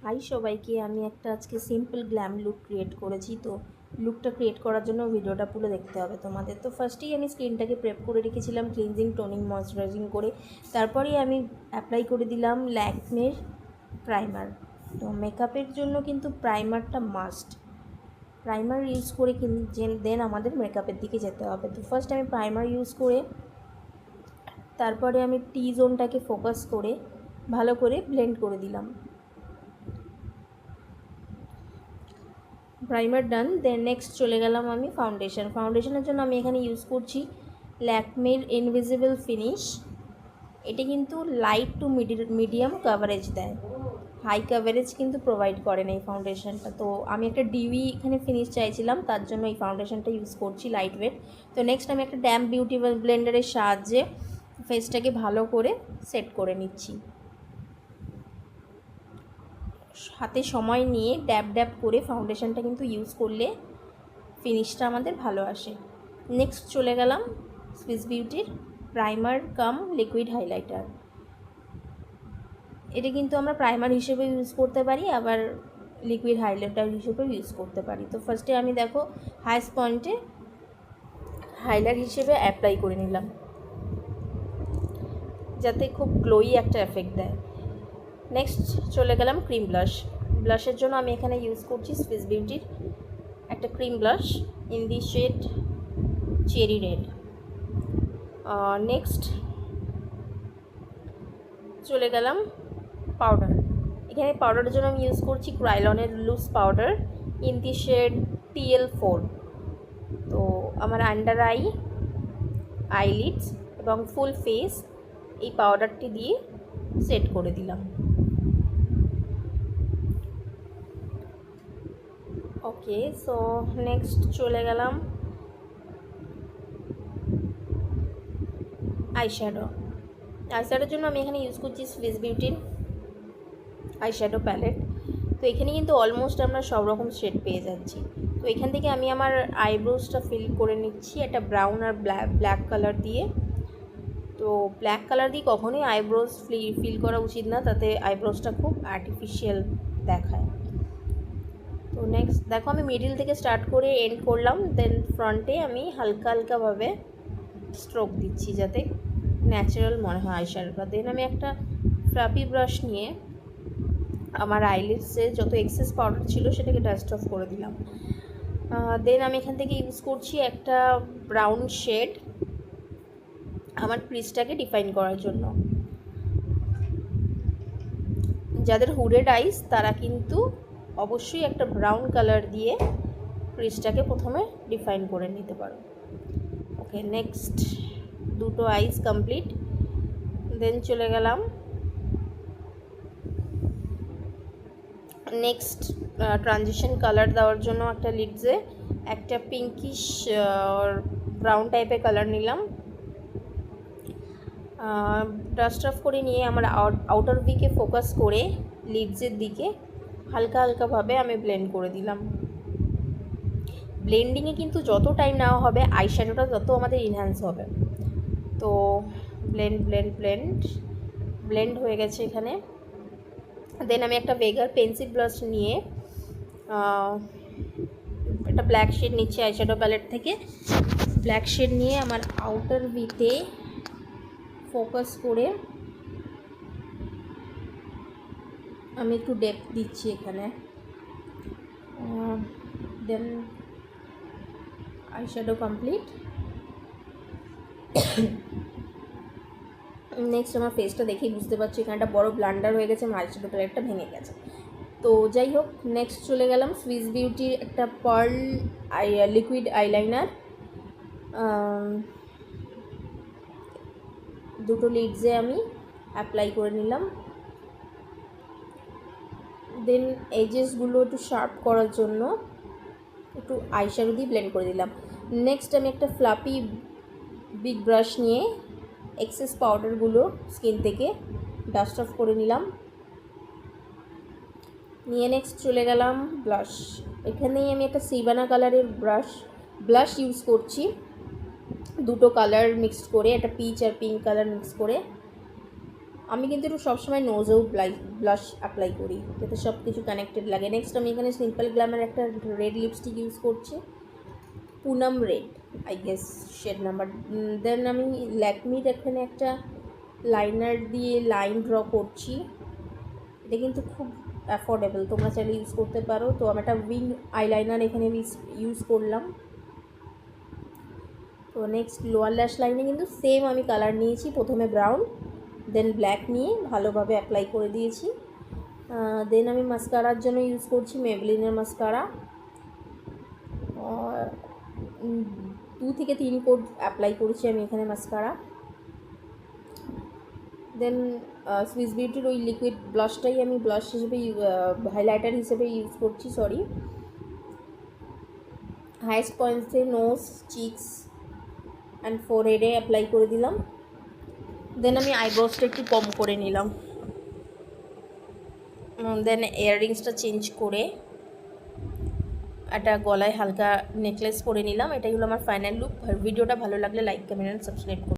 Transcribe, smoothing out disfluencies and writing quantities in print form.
High সবাইকে, আমি একটা আজকে সিম্পল গ্ল্যাম লুক ক্রিয়েট করেছি। তো লুকটা ক্রিয়েট করার জন্য ভিডিওটা পুরো দেখতে হবে তোমাদের। তো ফার্স্টেই আমি স্কিনটাকে প্রেপ করে রেখেছিলাম ক্লিনজিং, টোনিং, ময়শ্চারাইজিং করে। তারপরেই আমি অ্যাপ্লাই করে দিলাম ল্যাকমের প্রাইমার। তো মেকআপের জন্য কিন্তু প্রাইমারটা মাস্ট। প্রাইমার ইউজ করে দেন আমাদের মেকআপের দিকে যেতে হবে। তো ফার্স্ট আমি প্রাইমার ইউজ করে তারপরে আমি টি জোনটাকে ফোকাস করে ভালো করে ব্লেন্ড করে দিলাম। প্রাইমার ডান, দেন নেক্সট চলে গেলাম আমি ফাউন্ডেশনের জন্য আমি এখানে ইউজ করছি ল্যাকমের ইনভিজিবল ফিনিশ। এটা কিন্তু লাইট টু মিডিয়াম কাভারেজ দেয়, হাই কাভারেজ কিন্তু প্রোভাইড করে না এই ফাউন্ডেশনটা। তো আমি একটা ডিউই এখানে ফিনিশ চাইছিলাম, তার জন্য এই ফাউন্ডেশনটা ইউজ করছি লাইট ওয়েট। তো নেক্সট আমি একটা ড্যাম্প বিউটি ব্লেন্ডারের সাহায্যে ফেসটাকে ভালো করে সেট করে নিচ্ছি। হাতে সময় নিয়ে ড্যাব ড্যাব করে ফাউন্ডেশনটা কিন্তু ইউজ করলে ফিনিশটা আমাদের ভালো আসে। নেক্সট চলে গেলাম সুইস বিউটির প্রাইমার কাম লিকুইড হাইলাইটার। এটা কিন্তু আমরা প্রাইমার হিসেবে ইউজ করতে পারি, আবার লিকুইড হাইলাইটার হিসেবেও ইউজ করতে পারি। তো ফার্স্টে আমি দেখো হাইস্ট পয়েন্টে হাইলাইট হিসেবে অ্যাপ্লাই করে নিলাম, যাতে খুব গ্লোই একটা এফেক্ট দেয়। নেক্সট চলে গেলাম ক্রিম ব্লাশের জন্য আমি এখানে ইউজ করছি সুইস বিউটির একটা cream blush in the shade cherry red. Next চলে গেলাম পাউডার। এখানে পাউডারের জন্য আমি ইউজ করছি ক্রাইলনের loose powder in the shade TL4। তো আমার আন্ডার আইলিডস এবং ফুল ফেস এই পাউডারটি দিয়ে সেট করে দিলাম। ওকে, সো নেক্সট চলে গেলাম আইশ্যাডোর জন্য আমি এখানে ইউজ করছি সুইস বিউটির আইশ্যাডো প্যালেট। তো এখানে কিন্তু অলমোস্ট আমরা সব রকম শেড পেয়ে যাচ্ছি। তো এখান থেকে আমি আমার আইব্রোজটা ফিল করে নিচ্ছি একটা ব্রাউন আর ব্ল্যাক কালার দিয়ে। তো ব্ল্যাক কালার দিয়ে কখনোই আইব্রোজ ফিল করা উচিত না, তাতে আইব্রোজটা খুব আর্টিফিশিয়াল দেখায়। তো নেক্সট দেখো আমি মিডিল থেকে স্টার্ট করে এন্ড করলাম, দেন ফ্রন্টে আমি হালকা হালকাভাবে স্ট্রোক দিচ্ছি যাতে ন্যাচারাল মনে হয় আইশ্যাডোটা। দেন আমি একটা ফ্লাপি ব্রাশ নিয়ে আমার আইলিডসে যত এক্সেস পাউডার ছিল সেটাকে ডাস্ট অফ করে দিলাম। দেন আমি এখান থেকে ইউজ করছি একটা ব্রাউন শেড আমার ক্রিজটাকে ডিফাইন করার জন্য। যাদের হুডেড আইস তারা কিন্তু অবশ্যই একটা ব্রাউন কালার দিয়ে ক্রিজটাকে প্রথমে ডিফাইন করে নিতে পারো। ওকে, নেক্সট দুটো আইস কমপ্লিট। দেন চলে গেলাম নেক্সট ট্রানজিশন কালার দেওয়ার জন্য একটা লিডসে একটা পিঙ্কিশ ব্রাউন টাইপের কালার নিলাম। ডাস্ট অফ করে নিয়ে আমার আউটার দিকে ফোকাস করে লিডসের দিকে হালকা হালকাভাবে আমি ব্লেন্ড করে দিলাম। ব্লেন্ডিংয়ে কিন্তু যত টাইম নেওয়া হবে আইশ্যাডোটা তত আমাদের ইনহ্যান্স হবে। তো ব্লেন্ড হয়ে গেছে এখানে। দেন আমি একটা ভেগার পেন্সিল ব্রাশ নিয়ে একটা ব্ল্যাক শেড নিচ্ছি আইশ্যাডো প্যালেট থেকে। ব্ল্যাক শেড নিয়ে আমার আউটার ভিতে ফোকাস করে আমি একটু ডেপথ দিচ্ছি এখানে। দেন আইশ্যাডো কমপ্লিট। নেক্সট আমার ফেসটা দেখেই বুঝতে পারছি এখানে একটা বড় ব্লান্ডার হয়ে গেছে, আমার আইশ্যাডো প্যালেটটা ভেঙে গেছে। তো যাই হোক, নেক্সট চলে গেলাম সুইস বিউটির একটা পার্ল লিকুইড আইলাইনার। দুটো লিডসে আমি অ্যাপ্লাই করে নিলাম। দেন এজেসগুলো একটু শার্প করার জন্য একটু আইশ্যাডো দিয়ে ব্লেন্ড করে দিলাম। নেক্সট আমি একটা ফ্লাপি বিগ ব্রাশ নিয়ে এক্সেস পাউডারগুলো স্কিন থেকে ডাস্ট অফ করে নিলাম। নিয়ে নেক্সট চলে গেলাম ব্লাশ। এখানেই আমি একটা সিবানা কালারের ব্লাশ ইউজ করছি, দুটো কালার মিক্সড করে, একটা পিচ আর পিঙ্ক কালার মিক্স করে। আমি কিন্তু একটু সবসময় নোজেও ব্লাশ অ্যাপ্লাই করি যাতে সব কিছু কানেক্টেড লাগে। নেক্সট আমি এখানে সিম্পল গ্ল্যামের একটা রেড লিপস্টিক ইউজ করছি, পুনাম red I guess shade number. Then আমি ল্যাকমির এখানে একটা লাইনার দিয়ে লাইন ড্র করছি। এটা কিন্তু খুব অ্যাফোর্ডেবল, তোমরা চাইলে ইউজ করতে পারো। তো আমি একটা উইং আইলাইনার এখানে ইউজ করলাম। তো নেক্সট লোয়ার ল্যাশ লাইনে কিন্তু সেম আমি কালার নিয়েছি, প্রথমে ব্রাউন দেন ব্ল্যাক নিয়ে ভালোভাবে অ্যাপ্লাই করে দিয়েছি। দেন আমি মাস্কারার জন্য ইউজ করছি মেবলিনের মাস্কারা, 2 থেকে 3 কোট অ্যাপ্লাই করেছি আমি এখানে মাস্কারা। দেন সুইস বিউটির ওই লিকুইড ব্লাশটাই আমি ব্লাশ হিসেবে হাইলাইটার হিসেবে ইউজ করছি, সরি। হাইয়েস্ট পয়েন্টসে নোজ, চিকস অ্যান্ড ফোরহেডে অ্যাপ্লাই করে দিলাম। দেন আমি আইব্রোসটা একটু কম করে নিলাম। দেন ইয়াররিংসটা চেঞ্জ করে একটা গলায় হালকা নেকলেস করে নিলাম। এটাই হলো আমার ফাইনাল লুক। ভিডিওটা ভালো লাগলে লাইক, কমেন্ট অ্যান্ড সাবস্ক্রাইব করুন।